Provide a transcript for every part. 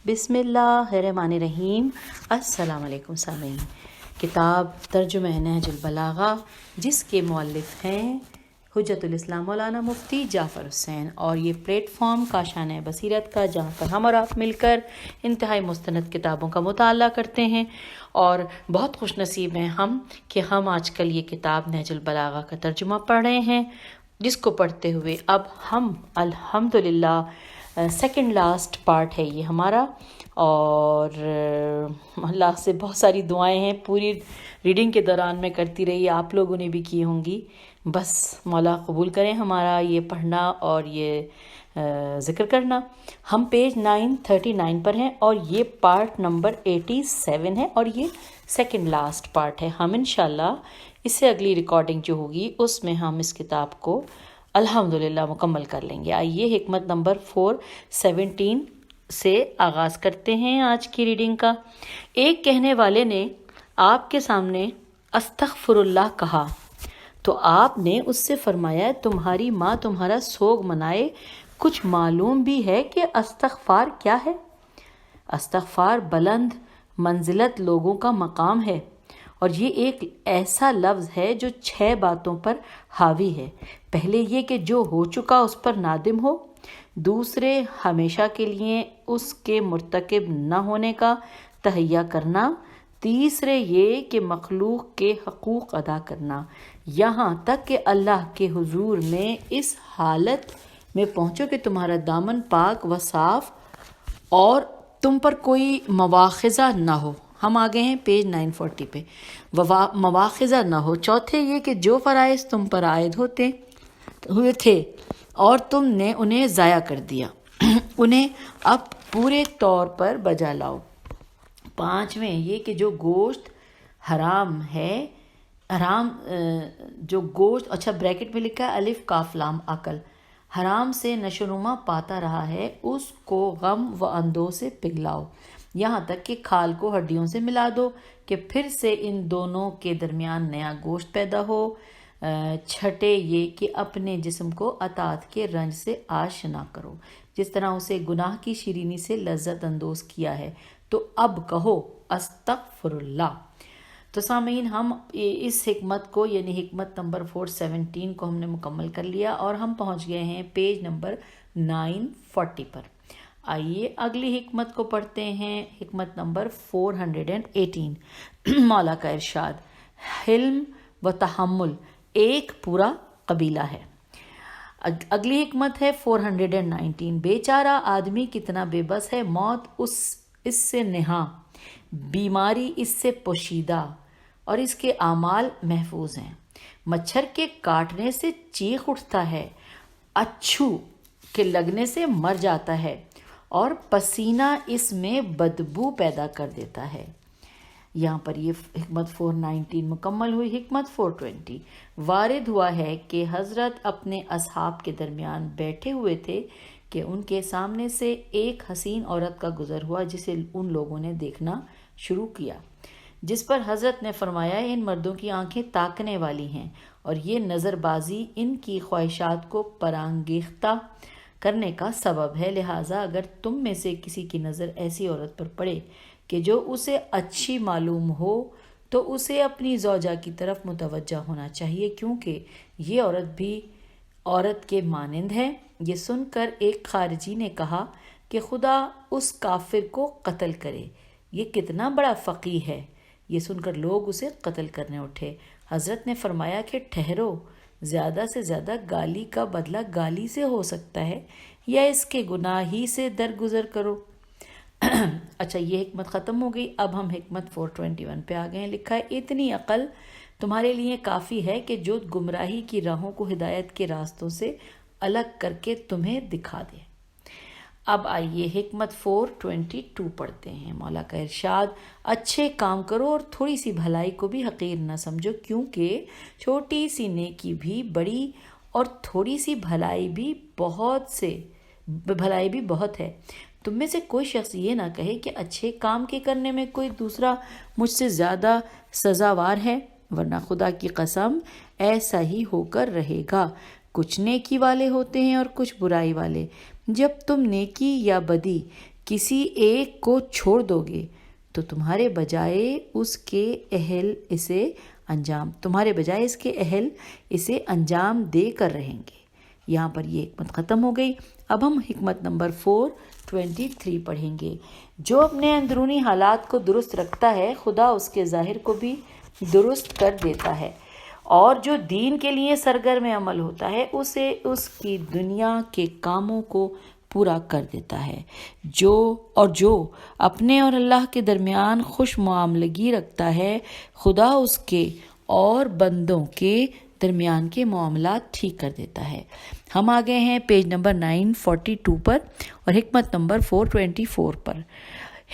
بسم اللہ الرحمن الرحیم۔ السلام علیکم سامعین۔ کتاب ترجمہ نہج البلاغہ جس کے مؤلف ہیں حجت الاسلام مولانا مفتی جعفر حسین، اور یہ پلیٹ فارم کاشانہ بصیرت کا جہاں پر ہم اور آپ مل کر انتہائی مستند کتابوں کا مطالعہ کرتے ہیں، اور بہت خوش نصیب ہیں ہم کہ ہم آج کل یہ کتاب نہج البلاغہ کا ترجمہ پڑھ رہے ہیں، جس کو پڑھتے ہوئے اب ہم الحمدللہ سیکنڈ لاسٹ پارٹ ہے یہ ہمارا، اور اللہ سے بہت ساری دعائیں ہیں پوری ریڈنگ کے دوران میں کرتی رہی، آپ لوگوں نے بھی کی ہوں گی۔ بس مولا قبول کریں ہمارا یہ پڑھنا اور یہ ذکر کرنا۔ ہم پیج 939 پر ہیں اور یہ پارٹ نمبر 87 ہے، اور یہ سیکنڈ لاسٹ پارٹ ہے۔ ہم انشاءاللہ اس سے اگلی ریکارڈنگ جو ہوگی اس میں ہم اس کتاب کو الحمدللہ مکمل کر لیں گے۔ آئیے حکمت نمبر 417 سے آغاز کرتے ہیں آج کی ریڈنگ کا۔ ایک کہنے والے نے آپ کے سامنے استغفر اللہ کہا تو آپ نے اس سے فرمایا تمہاری ماں تمہارا سوگ منائے، کچھ معلوم بھی ہے کہ استغفار کیا ہے؟ استغفار بلند منزلت لوگوں کا مقام ہے، اور یہ ایک ایسا لفظ ہے جو 6 باتوں پر حاوی ہے۔ پہلے یہ کہ جو ہو چکا اس پر نادم ہو، دوسرے ہمیشہ کے لیے اس کے مرتکب نہ ہونے کا تہیہ کرنا، تیسرے یہ کہ مخلوق کے حقوق ادا کرنا، یہاں تک کہ اللہ کے حضور میں اس حالت میں پہنچو کہ تمہارا دامن پاک و صاف اور تم پر کوئی مواخذہ نہ ہو۔ ہم آگے ہیں پیج 940 پہ۔ مواخذہ نہ ہو۔ چوتھے یہ کہ جو فرائض تم پر عائد ہوئے تھے اور تم نے انہیں ضائع کر دیا، انہیں اب پورے طور پر بجا لاؤ۔ پانچویں یہ کہ جو گوشت حرام ہے، جو گوشت، اچھا بریکٹ میں لکھا ہے الف کاف لام عقل، حرام سے نشو نما پاتا رہا ہے، اس کو غم و اندوہ سے پگھلاؤ، یہاں تک کہ کھال کو ہڈیوں سے ملا دو کہ پھر سے ان دونوں کے درمیان نیا گوشت پیدا ہو۔ چھٹے یہ کہ اپنے جسم کو اطاعت کے رنج سے آشنا کرو، جس طرح اسے گناہ کی شیرینی سے لذت اندوز کیا ہے، تو اب کہو استغفر اللہ۔ تو سامعین، ہم اس حکمت کو یعنی حکمت نمبر 417 کو ہم نے مکمل کر لیا، اور ہم پہنچ گئے ہیں پیج نمبر 940 پر۔ آئیے اگلی حکمت کو پڑھتے ہیں، حکمت نمبر 418۔ مولا کا ارشاد، حلم و تحمل ایک پورا قبیلہ ہے۔ اگلی حکمت ہے 419۔ بیچارہ آدمی کتنا بے بس ہے، موت اس سے نہاں، بیماری اس سے پوشیدہ، اور اس کے اعمال محفوظ ہیں۔ مچھر کے کاٹنے سے چیخ اٹھتا ہے، اچھو کے لگنے سے مر جاتا ہے، اور پسینہ اس میں بدبو پیدا کر دیتا ہے۔ یہاں پر یہ حکمت 419 مکمل ہوئی۔ حکمت 420۔ وارد ہوا ہے کہ حضرت اپنے اصحاب کے درمیان بیٹھے ہوئے تھے کہ ان کے سامنے سے ایک حسین عورت کا گزر ہوا جسے ان لوگوں نے دیکھنا شروع کیا، جس پر حضرت نے فرمایا ان مردوں کی آنکھیں تاکنے والی ہیں، اور یہ نظر بازی ان کی خواہشات کو پرانگیختہ کرنے کا سبب ہے، لہٰذا اگر تم میں سے کسی کی نظر ایسی عورت پر پڑے کہ جو اسے اچھی معلوم ہو تو اسے اپنی زوجہ کی طرف متوجہ ہونا چاہیے، کیونکہ یہ عورت بھی عورت کے مانند ہے۔ یہ سن کر ایک خارجی نے کہا کہ خدا اس کافر کو قتل کرے، یہ کتنا بڑا فقیہ ہے۔ یہ سن کر لوگ اسے قتل کرنے اٹھے۔ حضرت نے فرمایا کہ ٹھہرو، زیادہ سے زیادہ گالی کا بدلہ گالی سے ہو سکتا ہے، یا اس کے گناہ ہی سے درگزر کرو۔ اچھا، یہ حکمت ختم ہو گئی۔ اب ہم حکمت 421 پہ آ گئے ہیں۔ لکھا ہے اتنی عقل تمہارے لیے کافی ہے کہ جو گمراہی کی راہوں کو ہدایت کے راستوں سے الگ کر کے تمہیں دکھا دے۔ اب آئیے حکمت 422 پڑھتے ہیں۔ مولا کا ارشاد، اچھے کام کرو اور تھوڑی سی بھلائی کو بھی حقیر نہ سمجھو، کیونکہ چھوٹی سی نیکی بھی بڑی اور تھوڑی سی بھلائی بھی بہت ہے۔ تم میں سے کوئی شخص یہ نہ کہے کہ اچھے کام کے کرنے میں کوئی دوسرا مجھ سے زیادہ سزاوار ہے، ورنہ خدا کی قسم ایسا ہی ہو کر رہے گا۔ کچھ نیکی والے ہوتے ہیں اور کچھ برائی والے۔ جب تم نیکی یا بدی کسی ایک کو چھوڑ دو گے تو تمہارے بجائے اس کے اہل اسے انجام دے کر رہیں گے۔ یہاں پر یہ حکمت ختم ہو گئی۔ اب ہم حکمت نمبر 423 پڑھیں گے۔ جو اپنے اندرونی حالات کو درست رکھتا ہے خدا اس کے ظاہر کو بھی درست کر دیتا ہے، اور جو دین کے لیے سرگرم عمل ہوتا ہے اسے اس کی دنیا کے کاموں کو پورا کر دیتا ہے۔ جو اپنے اور اللہ کے درمیان خوش معاملگی رکھتا ہے خدا اس کے اور بندوں کے درمیان کے معاملات ٹھیک کر دیتا ہے۔ ہم آگے ہیں پیج نمبر 942 پر اور حکمت نمبر 424 پر۔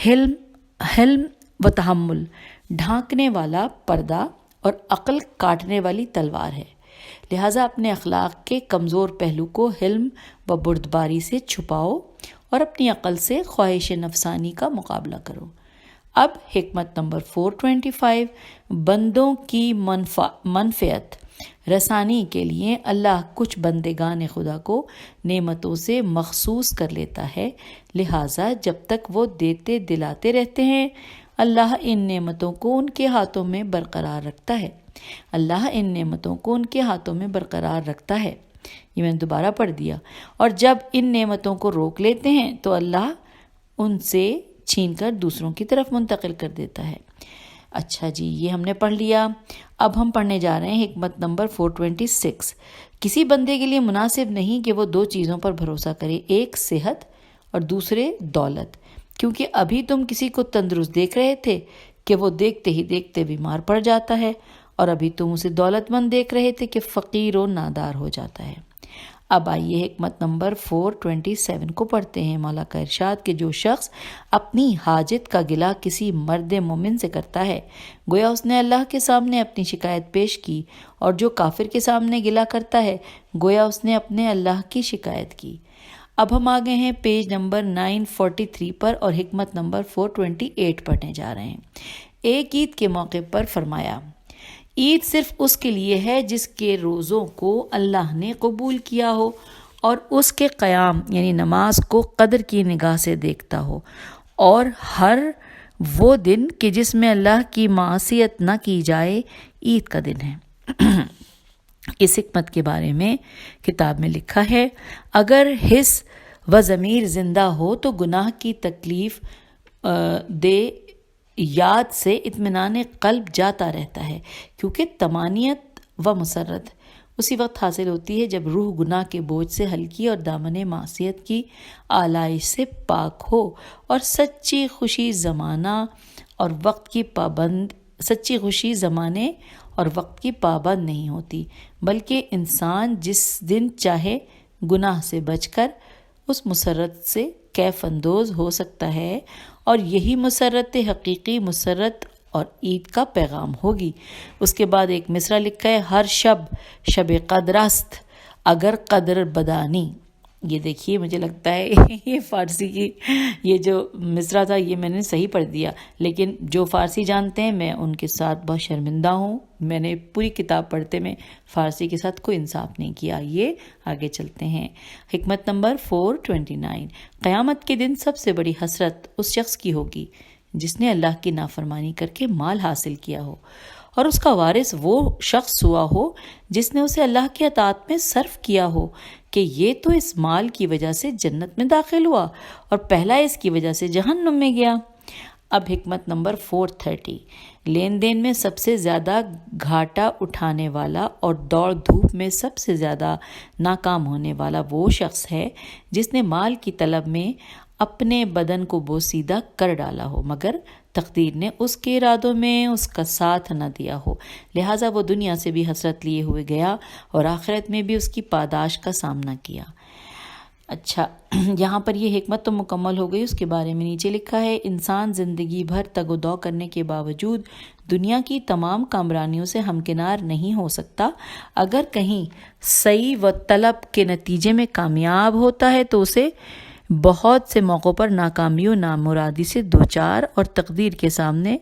حلم و تحمل ڈھانکنے والا پردہ اور عقل کاٹنے والی تلوار ہے، لہٰذا اپنے اخلاق کے کمزور پہلو کو حلم و بردباری سے چھپاؤ اور اپنی عقل سے خواہش نفسانی کا مقابلہ کرو۔ اب حکمت نمبر 425 بندوں کی منفعت رسانی کے لیے اللہ کچھ بندگان خدا کو نعمتوں سے مخصوص کر لیتا ہے، لہٰذا جب تک وہ دیتے دلاتے رہتے ہیں اللہ ان نعمتوں کو ان کے ہاتھوں میں برقرار رکھتا ہے۔ یہ میں نے دوبارہ پڑھ دیا۔ اور جب ان نعمتوں کو روک لیتے ہیں تو اللہ ان سے چھین کر دوسروں کی طرف منتقل کر دیتا ہے۔ اچھا جی، یہ ہم نے پڑھ لیا۔ اب ہم پڑھنے جا رہے ہیں حکمت نمبر 426۔ کسی بندے کے لیے مناسب نہیں کہ وہ دو چیزوں پر بھروسہ کرے، ایک صحت اور دوسرے دولت، کیونکہ ابھی تم کسی کو تندرست دیکھ رہے تھے کہ وہ دیکھتے ہی دیکھتے بیمار پڑ جاتا ہے، اور ابھی تم اسے دولت مند دیکھ رہے تھے کہ فقیر و نادار ہو جاتا ہے۔ اب آئیے حکمت نمبر 427 کو پڑھتے ہیں۔ مولا کا ارشاد کہ جو شخص اپنی حاجت کا گلہ کسی مرد مومن سے کرتا ہے گویا اس نے اللہ کے سامنے اپنی شکایت پیش کی، اور جو کافر کے سامنے گلہ کرتا ہے گویا اس نے اپنے اللہ کی شکایت کی۔ اب ہم آگے ہیں پیج نمبر 943 پر اور حکمت نمبر 428 پڑھنے جا رہے ہیں۔ ایک عید کے موقع پر فرمایا، عید صرف اس کے لیے ہے جس کے روزوں کو اللہ نے قبول کیا ہو اور اس کے قیام یعنی نماز کو قدر کی نگاہ سے دیکھتا ہو، اور ہر وہ دن کہ جس میں اللہ کی معصیت نہ کی جائے عید کا دن ہے۔ اس حکمت کے بارے میں کتاب میں لکھا ہے، اگر حس و ضمیر زندہ ہو تو گناہ کی تکلیف دے یاد سے اطمینان قلب جاتا رہتا ہے، کیونکہ طمانینت و مسرت اسی وقت حاصل ہوتی ہے جب روح گناہ کے بوجھ سے ہلکی اور دامن معصیت کی آلائش سے پاک ہو، اور سچی خوشی زمانے اور وقت کی پابند نہیں ہوتی، بلکہ انسان جس دن چاہے گناہ سے بچ کر اس مسرت سے کیف اندوز ہو سکتا ہے، اور یہی مسرت حقیقی مسرت اور عید کا پیغام ہوگی۔ اس کے بعد ایک مصرع لکھا ہے، ہر شب قدر است اگر قدر بدانی۔ یہ دیکھیے، مجھے لگتا ہے یہ فارسی کی یہ جو مصرع تھا یہ میں نے صحیح پڑھ دیا، لیکن جو فارسی جانتے ہیں میں ان کے ساتھ بہت شرمندہ ہوں۔ میں نے پوری کتاب پڑھتے میں فارسی کے ساتھ کوئی انصاف نہیں کیا۔ یہ آگے چلتے ہیں۔ حکمت نمبر 429، قیامت کے دن سب سے بڑی حسرت اس شخص کی ہوگی جس نے اللہ کی نافرمانی کر کے مال حاصل کیا ہو، اور اس کا وارث وہ شخص ہوا ہو جس نے اسے اللہ کی اطاعت میں صرف کیا ہو، کہ یہ تو اس مال کی وجہ سے جنت میں داخل ہوا اور پہلا اس کی وجہ سے جہنم میں گیا۔ اب حکمت نمبر 430، لین دین میں سب سے زیادہ گھاٹا اٹھانے والا اور دوڑ دھوپ میں سب سے زیادہ ناکام ہونے والا وہ شخص ہے جس نے مال کی طلب میں اپنے بدن کو بوسیدہ کر ڈالا ہو، مگر تقدیر نے اس کے ارادوں میں اس کا ساتھ نہ دیا ہو، لہٰذا وہ دنیا سے بھی حسرت لیے ہوئے گیا اور آخرت میں بھی اس کی پاداش کا سامنا کیا۔ اچھا، یہاں پر یہ حکمت تو مکمل ہو گئی۔ اس کے بارے میں نیچے لکھا ہے، انسان زندگی بھر تگ و دو کرنے کے باوجود دنیا کی تمام کامرانیوں سے ہمکنار نہیں ہو سکتا۔ اگر کہیں سعی و طلب کے نتیجے میں کامیاب ہوتا ہے تو اسے بہت سے موقعوں پر ناکامی و نامرادی سے دوچار اور تقدیر کے سامنے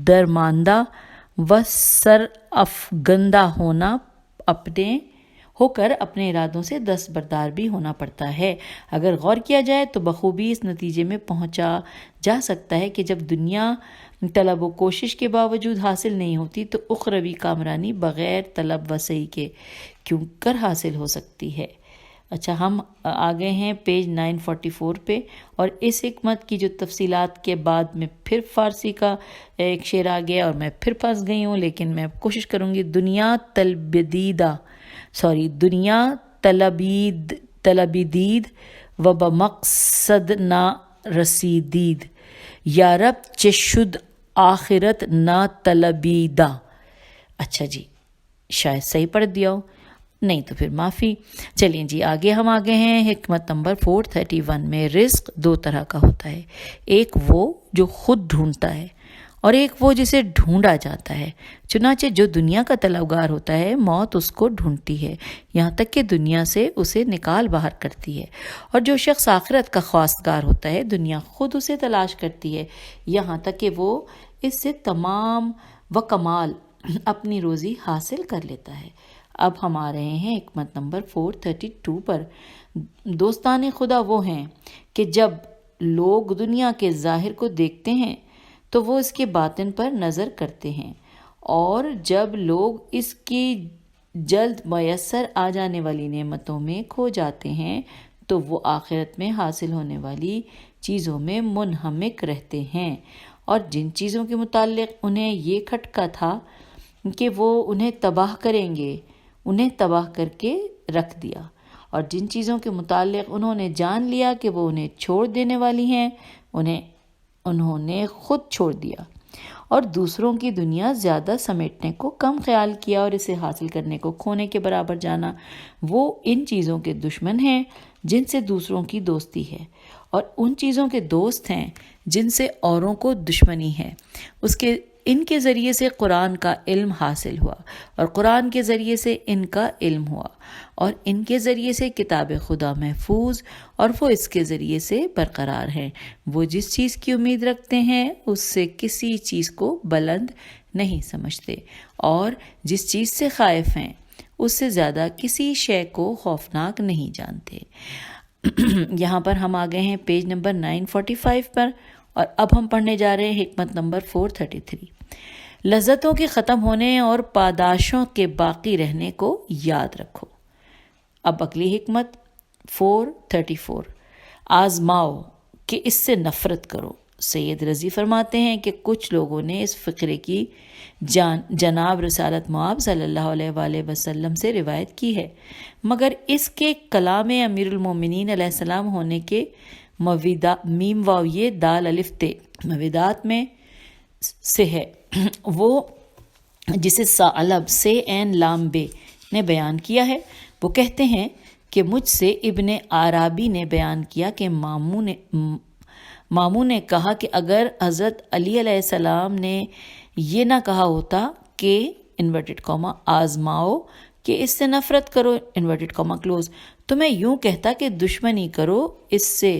درماندہ و سر افگندہ ہونا ہو کر اپنے ارادوں سے دستبردار بھی ہونا پڑتا ہے۔ اگر غور کیا جائے تو بخوبی اس نتیجے میں پہنچا جا سکتا ہے کہ جب دنیا طلب و کوشش کے باوجود حاصل نہیں ہوتی تو اخروی کامرانی بغیر طلب و سعی کے کیوں کر حاصل ہو سکتی ہے۔ اچھا، ہم آگے ہیں پیج 944 پہ، اور اس حکمت کی جو تفصیلات کے بعد میں پھر فارسی کا ایک شعر آ گیا اور میں پھر پھنس گئی ہوں، لیکن میں کوشش کروں گی۔ دنیا طلبیدید و بمقصد نا رسیدید، یا رب چه شد آخرت نا طلبیدہ۔ اچھا جی، شاید صحیح پڑھ دیا ہو، نہیں تو پھر معافی۔ چلیں جی، آگے ہم آگے ہیں حکمت نمبر 431 میں۔ رزق دو طرح کا ہوتا ہے، ایک وہ جو خود ڈھونڈتا ہے اور ایک وہ جسے ڈھونڈا جاتا ہے۔ چنانچہ جو دنیا کا طلبگار ہوتا ہے، موت اس کو ڈھونڈتی ہے یہاں تک کہ دنیا سے اسے نکال باہر کرتی ہے، اور جو شخص آخرت کا خواستگار ہوتا ہے، دنیا خود اسے تلاش کرتی ہے یہاں تک کہ وہ اس سے تمام و کمال اپنی روزی حاصل کر لیتا ہے۔ اب ہم آ رہے ہیں حکمت نمبر 432 پر۔ دوستان خدا وہ ہیں کہ جب لوگ دنیا کے ظاہر کو دیکھتے ہیں تو وہ اس کے باطن پر نظر کرتے ہیں، اور جب لوگ اس کی جلد میسر آ جانے والی نعمتوں میں کھو جاتے ہیں تو وہ آخرت میں حاصل ہونے والی چیزوں میں منہمک رہتے ہیں، اور جن چیزوں کے متعلق انہیں یہ کھٹکا تھا کہ وہ انہیں تباہ کریں گے، انہیں تباہ کر کے رکھ دیا، اور جن چیزوں کے متعلق انہوں نے جان لیا کہ وہ انہیں چھوڑ دینے والی ہیں، انہوں نے خود چھوڑ دیا، اور دوسروں کی دنیا زیادہ سمیٹنے کو کم خیال کیا اور اسے حاصل کرنے کو کھونے کے برابر جانا۔ وہ ان چیزوں کے دشمن ہیں جن سے دوسروں کی دوستی ہے، اور ان چیزوں کے دوست ہیں جن سے اوروں کو دشمنی ہے۔ ان کے ذریعے سے قرآن کا علم حاصل ہوا، اور قرآن کے ذریعے سے ان کا علم ہوا، اور ان کے ذریعے سے کتاب خدا محفوظ، اور وہ اس کے ذریعے سے برقرار ہیں۔ وہ جس چیز کی امید رکھتے ہیں اس سے کسی چیز کو بلند نہیں سمجھتے، اور جس چیز سے خائف ہیں اس سے زیادہ کسی شے کو خوفناک نہیں جانتے۔ یہاں پر ہم آگے ہیں پیج نمبر 945 پر، اور اب ہم پڑھنے جا رہے ہیں حکمت نمبر 433۔ لذتوں کے ختم ہونے اور پاداشوں کے باقی رہنے کو یاد رکھو۔ اب اگلی حکمت 434۔ آزماؤ کہ اس سے نفرت کرو۔ سید رضی فرماتے ہیں کہ کچھ لوگوں نے اس فقرے کی جناب رسالت مآب صلی اللہ علیہ وآلہ وسلم سے روایت کی ہے، مگر اس کے کلام امیر المومنین علیہ السلام ہونے کے میم واو یہ دال الف تے مویدات میں سے ہے، وہ جسے ثعلب سے عین لام بے نے بیان کیا ہے۔ وہ کہتے ہیں کہ مجھ سے ابن عرابی نے بیان کیا کہ ماموں نے کہا کہ اگر حضرت علی علیہ السلام نے یہ نہ کہا ہوتا کہ انورٹڈ کاما آزماؤ کہ اس سے نفرت کرو انورٹڈ کاما کلوز، تو میں یوں کہتا کہ دشمنی کرو اس سے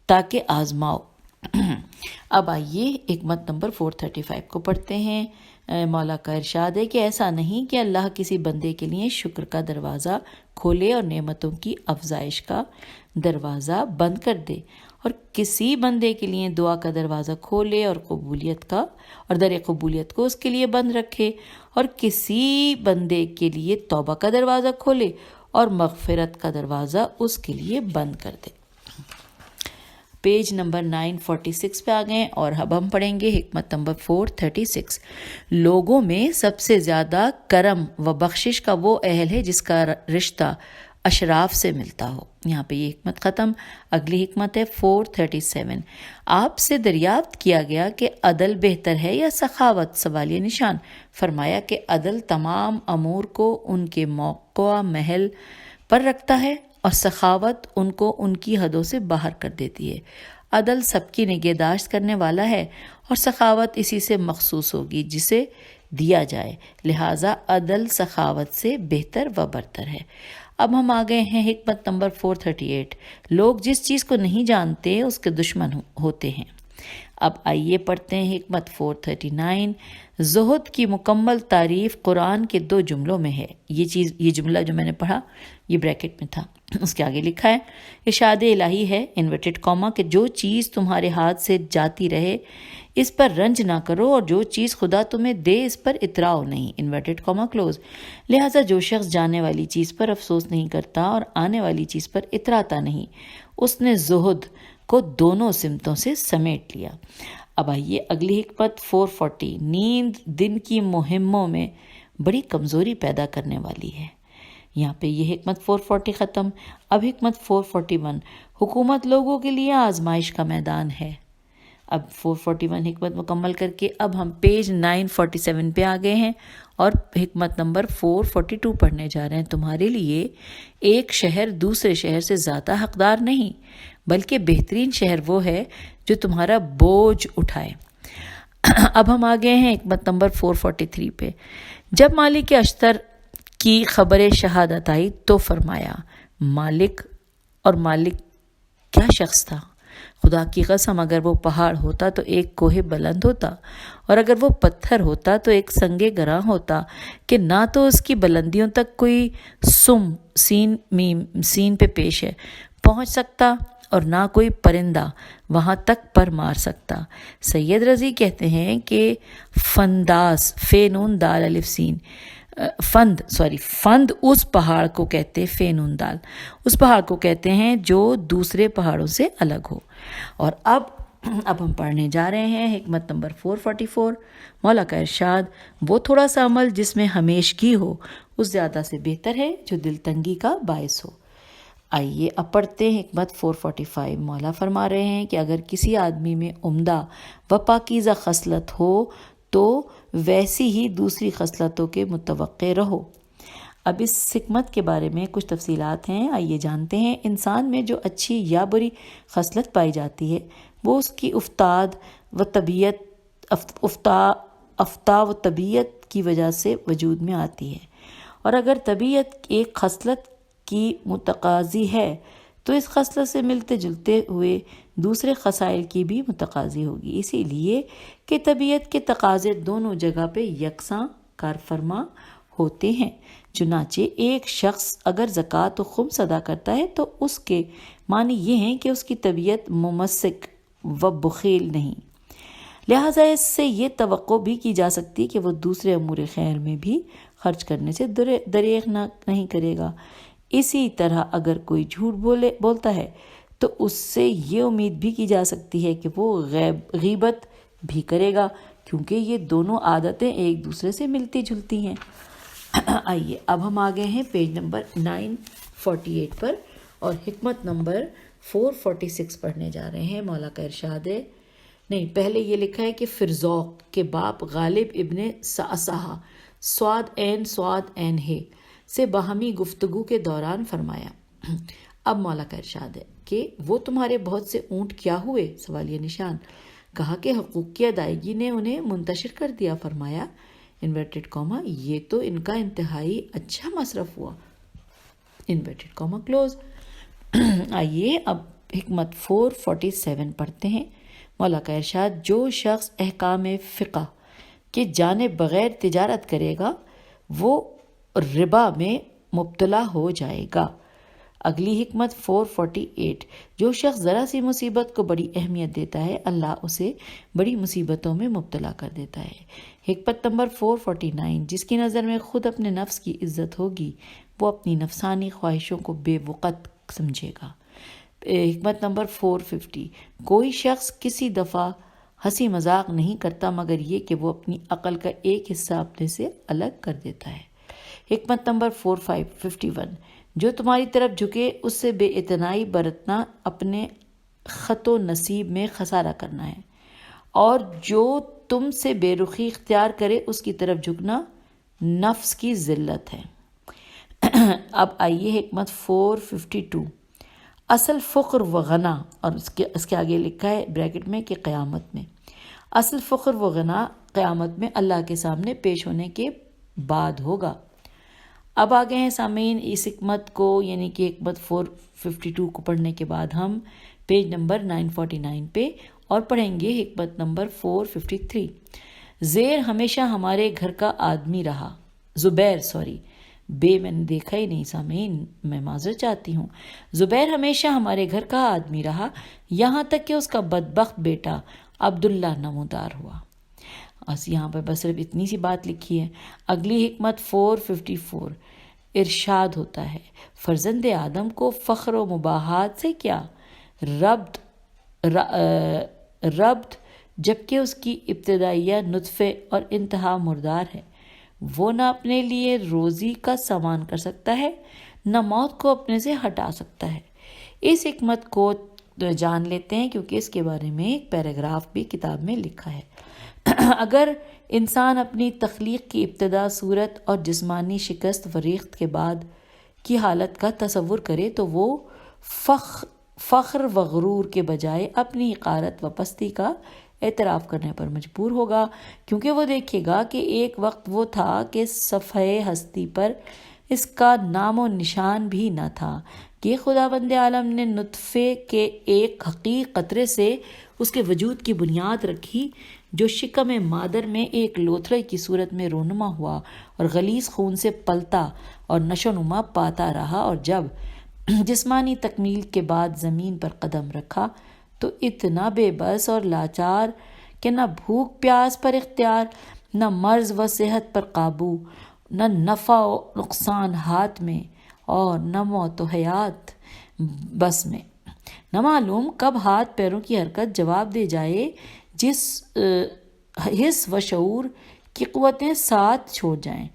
تاکہ آزماؤ۔ اب آئیے حکمت نمبر 435 کو پڑھتے ہیں۔ مولا کا ارشاد ہے کہ ایسا نہیں کہ اللہ کسی بندے کے لیے شکر کا دروازہ کھولے اور نعمتوں کی افزائش کا دروازہ بند کر دے، اور کسی بندے کے لیے دعا کا دروازہ کھولے اور در قبولیت کو اس کے لیے بند رکھے، اور کسی بندے کے لیے توبہ کا دروازہ کھولے اور مغفرت کا دروازہ اس کے لیے بند کر دے۔ پیج نمبر 946 پہ آ گئے، اور اب ہم پڑھیں گے حکمت نمبر 436۔ لوگوں میں سب سے زیادہ کرم و بخشش کا وہ اہل ہے جس کا رشتہ اشراف سے ملتا ہو۔ یہاں پہ یہ حکمت ختم۔ اگلی حکمت ہے 437۔ آپ سے دریافت کیا گیا کہ عدل بہتر ہے یا سخاوت؟ سوالیہ نشان۔ فرمایا کہ عدل تمام امور کو ان کے موقع محل پر رکھتا ہے، اور سخاوت ان کو ان کی حدوں سے باہر کر دیتی ہے۔ عدل سب کی نگہداشت کرنے والا ہے، اور سخاوت اسی سے مخصوص ہوگی جسے دیا جائے، لہٰذا عدل سخاوت سے بہتر و برتر ہے۔ اب ہم آ گئے ہیں حکمت نمبر 438۔ لوگ جس چیز کو نہیں جانتے اس کے دشمن ہوتے ہیں۔ اب آئیے پڑھتے ہیں حکمت 439. زہد کی مکمل تعریف قرآن کے 2 جملوں میں ہے. یہ جملہ جو میں نے پڑھا یہ بریکٹ میں تھا. اس کے آگے لکھا ہے ارشاد الہی ہے انورٹڈ کاما کہ جو چیز تمہارے ہاتھ سے جاتی رہے اس پر رنج نہ کرو، اور جو چیز خدا تمہیں دے اس پر اتراؤ نہیں، انورٹڈ کاما کلوز. لہٰذا جو شخص جانے والی چیز پر افسوس نہیں کرتا اور آنے والی چیز پر اتراتا نہیں، اس نے زہد کو دونوں سمتوں سے سمیٹ لیا. اب آئیے اگلی حکمت 440. نیند دن کی مہموں میں بڑی کمزوری پیدا کرنے والی ہے. یہاں پہ یہ حکمت 440 ختم. اب حکمت 441. حکومت لوگوں کے لیے آزمائش کا میدان ہے. اب 441 حکمت مکمل کر کے اب ہم پیج 947 پہ آ گئے ہیں اور حکمت نمبر 442 پڑھنے جا رہے ہیں. تمہارے لیے ایک شہر دوسرے شہر سے زیادہ حقدار نہیں، بلکہ بہترین شہر وہ ہے جو تمہارا بوجھ اٹھائے. اب ہم آ گئے ہیں حکمت نمبر 443 پہ. جب مالک اشتر کی خبر شہادت آئی تو فرمایا مالک کیا شخص تھا. خدا کی قسم اگر وہ پہاڑ ہوتا تو ایک کوہ بلند ہوتا، اور اگر وہ پتھر ہوتا تو ایک سنگ گراں ہوتا کہ نہ تو اس کی بلندیوں تک کوئی سین پہ پیش ہے پہنچ سکتا اور نہ کوئی پرندہ وہاں تک پر مار سکتا. سید رضی کہتے ہیں کہ فنداس فینون دال الف سین فند اس پہاڑ کو کہتے فینون دال اس پہاڑ کو کہتے ہیں جو دوسرے پہاڑوں سے الگ ہو. اور اب ہم پڑھنے جا رہے ہیں حکمت نمبر 444. مولا کا ارشاد وہ تھوڑا سا عمل جس میں ہمیشگی ہو اس زیادہ سے بہتر ہے جو دل تنگی کا باعث ہو. آئیے اب پڑھتے ہیں حکمت 445. مولا فرما رہے ہیں کہ اگر کسی آدمی میں عمدہ و پاکیزہ خصلت ہو تو ویسی ہی دوسری خصلتوں کے متوقع رہو. اب اس حکمت کے بارے میں کچھ تفصیلات ہیں، آئیے جانتے ہیں. انسان میں جو اچھی یا بری خصلت پائی جاتی ہے وہ اس کی افتا و طبیعت کی وجہ سے وجود میں آتی ہے، اور اگر طبیعت ایک خصلت کی متقاضی ہے تو اس خصلت سے ملتے جلتے ہوئے دوسرے خصائل کی بھی متقاضی ہوگی. اسی لیے کہ طبیعت کے تقاضے دونوں جگہ پہ یکساں کارفرما ہوتے ہیں. چنانچہ ایک شخص اگر زکوٰۃ و خمس ادا کرتا ہے تو اس کے معنی یہ ہیں کہ اس کی طبیعت ممسک و بخیل نہیں، لہٰذا اس سے یہ توقع بھی کی جا سکتی کہ وہ دوسرے امور خیر میں بھی خرچ کرنے سے دریغ نہیں کرے گا. اسی طرح اگر کوئی جھوٹ بولتا ہے تو اس سے یہ امید بھی کی جا سکتی ہے کہ وہ غیبت بھی کرے گا، کیونکہ یہ دونوں عادتیں ایک دوسرے سے ملتی جلتی ہیں. آئیے اب ہم آ گئے ہیں پیج نمبر 948 پر اور حکمت نمبر 446 پڑھنے جا رہے ہیں. مولا کا ارشاد ہے، نہیں پہلے یہ لکھا ہے کہ فرزوق کے باپ غالب ابن صعصعہ سواد عین ہے سے باہمی گفتگو کے دوران فرمایا. اب مولا کا ارشاد ہے کہ وہ تمہارے بہت سے اونٹ کیا ہوئے؟ سوالیہ نشان. کہا کہ حقوق کی ادائیگی نے انہیں منتشر کر دیا. فرمایا انورٹڈ کاما یہ تو ان کا انتہائی اچھا مصرف ہوا، انورٹڈ کاما کلوز. آئیے اب حکمت 447 پڑھتے ہیں. مولا کا ارشاد جو شخص احکام فقہ کے جانب بغیر تجارت کرے گا وہ ربا میں مبتلا ہو جائے گا. اگلی حکمت 448. جو شخص ذرا سی مصیبت کو بڑی اہمیت دیتا ہے اللہ اسے بڑی مصیبتوں میں مبتلا کر دیتا ہے. حکمت نمبر 449. جس کی نظر میں خود اپنے نفس کی عزت ہوگی وہ اپنی نفسانی خواہشوں کو بے وقت سمجھے گا. حکمت نمبر 450. کوئی شخص کسی دفعہ ہنسی مذاق نہیں کرتا مگر یہ کہ وہ اپنی عقل کا ایک حصہ اپنے سے الگ کر دیتا ہے. حکمت نمبر 451. جو تمہاری طرف جھکے اس سے بے اعتنائی برتنا اپنے خط و نصیب میں خسارہ کرنا ہے، اور جو تم سے بے رخی اختیار کرے اس کی طرف جھکنا نفس کی ذلت ہے. اب آئیے حکمت 452. اصل فقر و غنا، اور اس کے آگے لکھا ہے بریکٹ میں کہ قیامت میں. اصل فقر و غنا قیامت میں اللہ کے سامنے پیش ہونے کے بعد ہوگا. اب آگے ہیں سامعین اس حکمت کو یعنی کہ حکمت 452 کو پڑھنے کے بعد ہم پیج نمبر 949 پہ اور پڑھیں گے حکمت نمبر 453۔ زیر ہمیشہ ہمارے گھر کا آدمی رہا، زبیر بے میں نے دیکھا ہی نہیں سامعین، میں معذرت چاہتی ہوں۔ زبیر ہمیشہ ہمارے گھر کا آدمی رہا یہاں تک کہ اس کا بدبخت بیٹا عبداللہ نمودار ہوا۔ یہاں پر بس صرف اتنی سی بات لکھی ہے۔ اگلی حکمت 454، ارشاد ہوتا ہے فرزند آدم کو فخر و مباحات سے کیا ربط جبکہ اس کی ابتدائیہ نطفے اور انتہا مردار ہے۔ وہ نہ اپنے لیے روزی کا سامان کر سکتا ہے، نہ موت کو اپنے سے ہٹا سکتا ہے۔ اس حکمت کو جان لیتے ہیں کیونکہ اس کے بارے میں ایک پیراگراف بھی کتاب میں لکھا ہے۔ اگر انسان اپنی تخلیق کی ابتدا، صورت اور جسمانی شکست وریخت کے بعد کی حالت کا تصور کرے تو وہ فخر و غرور کے بجائے اپنی حقارت و پستی کا اعتراف کرنے پر مجبور ہوگا، کیونکہ وہ دیکھے گا کہ ایک وقت وہ تھا کہ صفحہ ہستی پر اس کا نام و نشان بھی نہ تھا کہ خداوند عالم نے نطفے کے ایک حقیق قطرے سے اس کے وجود کی بنیاد رکھی، جو شکم مادر میں ایک لوتھڑے کی صورت میں رونما ہوا اور غلیظ خون سے پلتا اور نشو نما پاتا رہا، اور جب جسمانی تکمیل کے بعد زمین پر قدم رکھا تو اتنا بے بس اور لاچار کہ نہ بھوک پیاس پر اختیار، نہ مرض و صحت پر قابو، نہ نفع و نقصان ہاتھ میں، اور نہ موت و حیات بس میں۔ نہ معلوم کب ہاتھ پیروں کی حرکت جواب دے جائے، جس حس و شعور کی قوتیں ساتھ چھوڑ جائیں،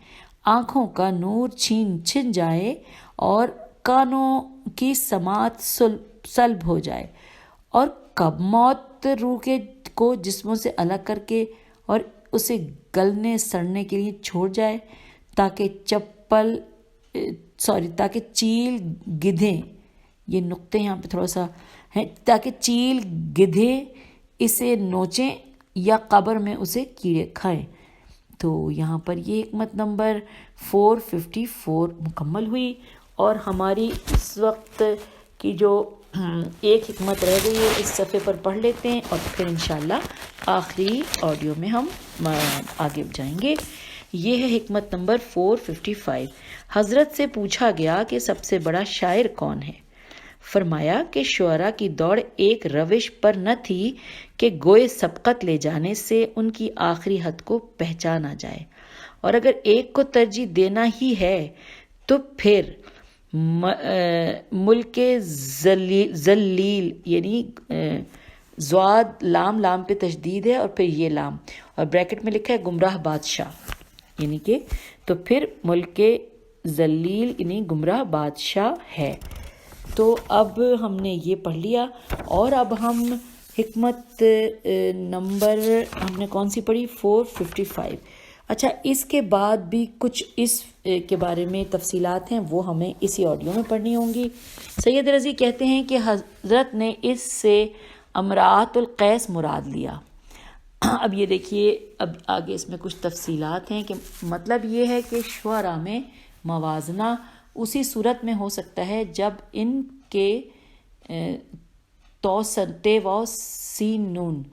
آنکھوں کا نور چھن جائے اور کانوں کی سماعت سلب ہو جائے، اور کب موت روح کو جسموں سے الگ کر کے اور اسے گلنے سڑنے کے لیے چھوڑ جائے، تاکہ چیل گدھیں، یہ نقطے یہاں پہ تھوڑا سا ہیں، تاکہ چیل گدھے اسے نوچیں یا قبر میں اسے کیڑے کھائیں۔ تو یہاں پر یہ حکمت نمبر 454 مکمل ہوئی، اور ہماری اس وقت کی جو ایک حکمت رہ گئی ہے اس صفحے پر پڑھ لیتے ہیں، اور پھر انشاءاللہ آخری آڈیو میں ہم آگے جائیں گے۔ یہ ہے حکمت نمبر 455۔ حضرت سے پوچھا گیا کہ سب سے بڑا شاعر کون ہے؟ فرمایا کہ شعراء کی دوڑ ایک روش پر نہ تھی کہ گوئے سبقت لے جانے سے ان کی آخری حد کو پہچانا جائے، اور اگر ایک کو ترجیح دینا ہی ہے تو پھر ملک ذلیل، یعنی زواد لام پہ تشدید ہے اور پھر یہ لام، اور بریکٹ میں لکھا ہے گمراہ بادشاہ، یعنی کہ تو پھر ملک ذلیل یعنی گمراہ بادشاہ ہے۔ تو اب ہم نے یہ پڑھ لیا، اور اب ہم حکمت نمبر ہم نے کون سی پڑھی؟ 455۔ اچھا، اس کے بعد بھی کچھ اس کے بارے میں تفصیلات ہیں، وہ ہمیں اسی آڈیو میں پڑھنی ہوں گی۔ سید رضی کہتے ہیں کہ حضرت نے اس سے امراۃ القیس مراد لیا۔ اب یہ دیکھیے، اب آگے اس میں کچھ تفصیلات ہیں کہ مطلب یہ ہے کہ شعراء میں موازنہ اسی صورت میں ہو سکتا ہے جب ان کے تے و سین نون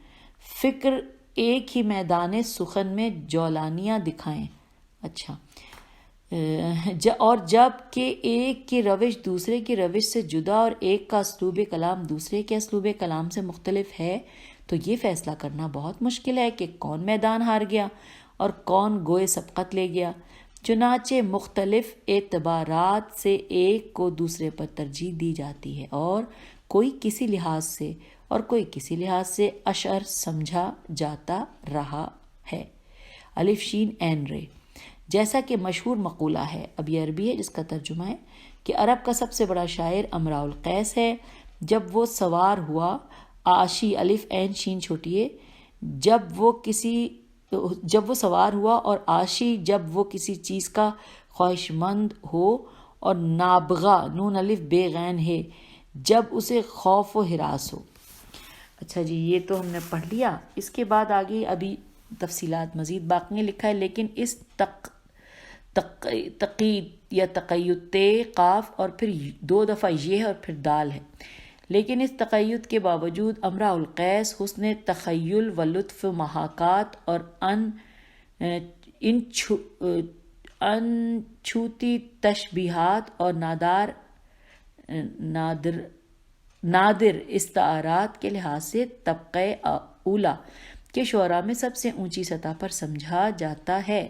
فکر ایک ہی میدان سخن میں جولانیاں دکھائیں۔ اچھا، اور جب کہ ایک کی روش دوسرے کی روش سے جدا اور ایک کا اسلوب کلام دوسرے کے اسلوب کلام سے مختلف ہے، تو یہ فیصلہ کرنا بہت مشکل ہے کہ کون میدان ہار گیا اور کون گوئے سبقت لے گیا۔ چنانچہ مختلف اعتبارات سے ایک کو دوسرے پر ترجیح دی جاتی ہے، اور کوئی کسی لحاظ سے اور کوئی کسی لحاظ سے اشعر سمجھا جاتا رہا ہے۔ الف شین عین رے، جیسا کہ مشہور مقولہ ہے، اب یہ عربی ہے جس کا ترجمہ ہے کہ عرب کا سب سے بڑا شاعر امراء القیس ہے۔ جب وہ سوار ہوا، آشی الف عین شین چھوٹی ہے، جب وہ سوار ہوا، اور آشی جب وہ کسی چیز کا خواہش مند ہو، اور نابغہ نون الف بے غین ہے جب اسے خوف و ہراس ہو۔ اچھا جی، یہ تو ہم نے پڑھ لیا۔ اس کے بعد آگے ابھی تفصیلات مزید باقی لکھا ہے، لیکن اس تقید یا تقید تے قاف اور پھر 2 دفعہ یہ اور پھر دال ہے، لیکن اس تقید کے باوجود امراء القیس حسن تخیل و لطف محاکات اور ان چھوتی تشبیہات اور نادر استعارات کے لحاظ سے طبقہ اولا کے شعراء میں سب سے اونچی سطح پر سمجھا جاتا ہے،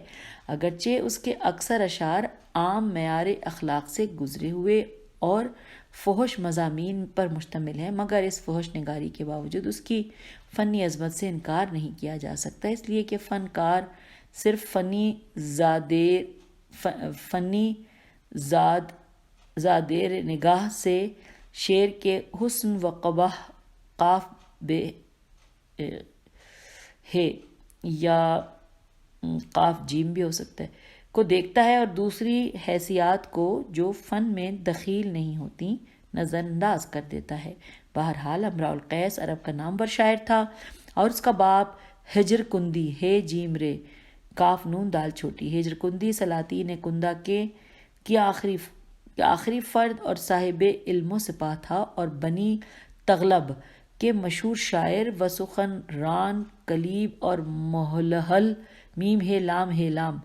اگرچہ اس کے اکثر اشعار عام معیار اخلاق سے گزرے ہوئے اور فحش مضامین پر مشتمل ہیں، مگر اس فحش نگاری کے باوجود اس کی فنی عظمت سے انکار نہیں کیا جا سکتا، اس لیے کہ فنکار صرف فنی زادیر نگاہ سے شعر کے حسن و قبح قاف بے ہے یا قاف جیم بھی ہو سکتا ہے کو دیکھتا ہے، اور دوسری حیثیات کو جو فن میں دخیل نہیں ہوتی نظر انداز کر دیتا ہے۔ بہرحال امراء القیس عرب کا نامور شاعر تھا، اور اس کا باپ ہجر کندی ہے جیم رے کاف نون دال چھوٹی ہجر کندی سلاطین کندہ کی آخری فرد اور صاحب علم و سپاہ تھا، اور بنی تغلب کے مشہور شاعر و سخن ران کلیب اور محلحل میم ہے لام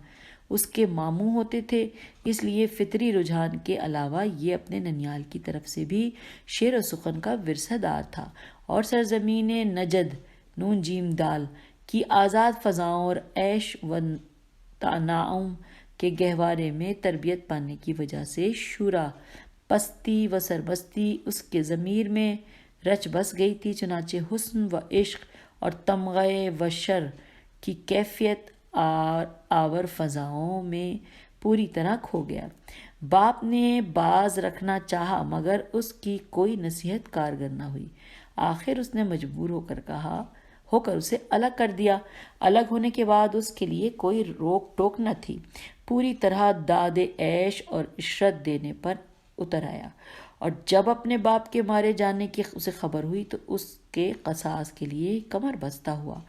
اس کے ماموں ہوتے تھے، اس لیے فطری رجحان کے علاوہ یہ اپنے ننیال کی طرف سے بھی شعر و سخن کا ورثہ دار تھا، اور سرزمین نجد نون جیم دال کی آزاد فضاؤں اور عیش و تنعم کے گہوارے میں تربیت پانے کی وجہ سے شورا پستی و سربستی اس کے ضمیر میں رچ بس گئی تھی، چنانچہ حسن و عشق اور تمغے و شر کی کیفیت آور فضاؤں میں پوری طرح کھو گیا۔ باپ نے باز رکھنا چاہا مگر اس کی کوئی نصیحت کارگر نہ ہوئی، آخر اس نے مجبور ہو کر اسے الگ کر دیا۔ الگ ہونے کے بعد اس کے لیے کوئی روک ٹوک نہ تھی، پوری طرح داد عیش اور عشرت دینے پر اتر آیا، اور جب اپنے باپ کے مارے جانے کی اسے خبر ہوئی تو اس کے قصاص کے لیے کمر بستہ ہوا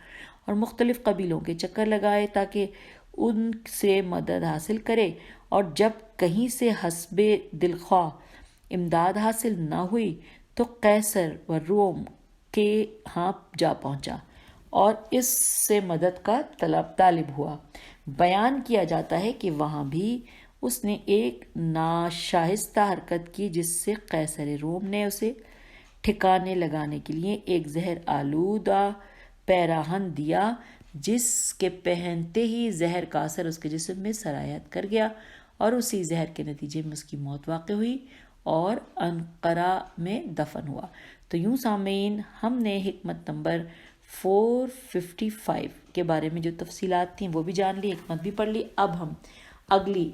اور مختلف قبیلوں کے چکر لگائے تاکہ ان سے مدد حاصل کرے، اور جب کہیں سے حسب دلخواہ امداد حاصل نہ ہوئی تو قیصر و روم کے ہاں جا پہنچا اور اس سے مدد کا طالب ہوا۔ بیان کیا جاتا ہے کہ وہاں بھی اس نے ایک ناشائستہ حرکت کی جس سے قیصر روم نے اسے ٹھکانے لگانے کے لیے ایک زہر آلودہ پیراہن دیا، جس کے پہنتے ہی زہر کا اثر اس کے جسم میں سرایت کر گیا، اور اسی زہر کے نتیجے میں اس کی موت واقع ہوئی اور انقرہ میں دفن ہوا۔ تو یوں سامعین، ہم نے حکمت نمبر 455 کے بارے میں جو تفصیلات تھیں وہ بھی جان لی، حکمت بھی پڑھ لی۔ اب ہم اگلی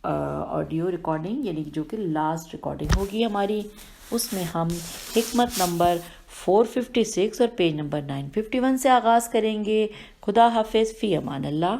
آڈیو ریکارڈنگ یعنی جو کہ لاسٹ ریکارڈنگ ہوگی ہماری، اس میں ہم حکمت نمبر 456 اور پیج نمبر 951 سے آغاز کریں گے۔ خدا حافظ، فی امان اللہ۔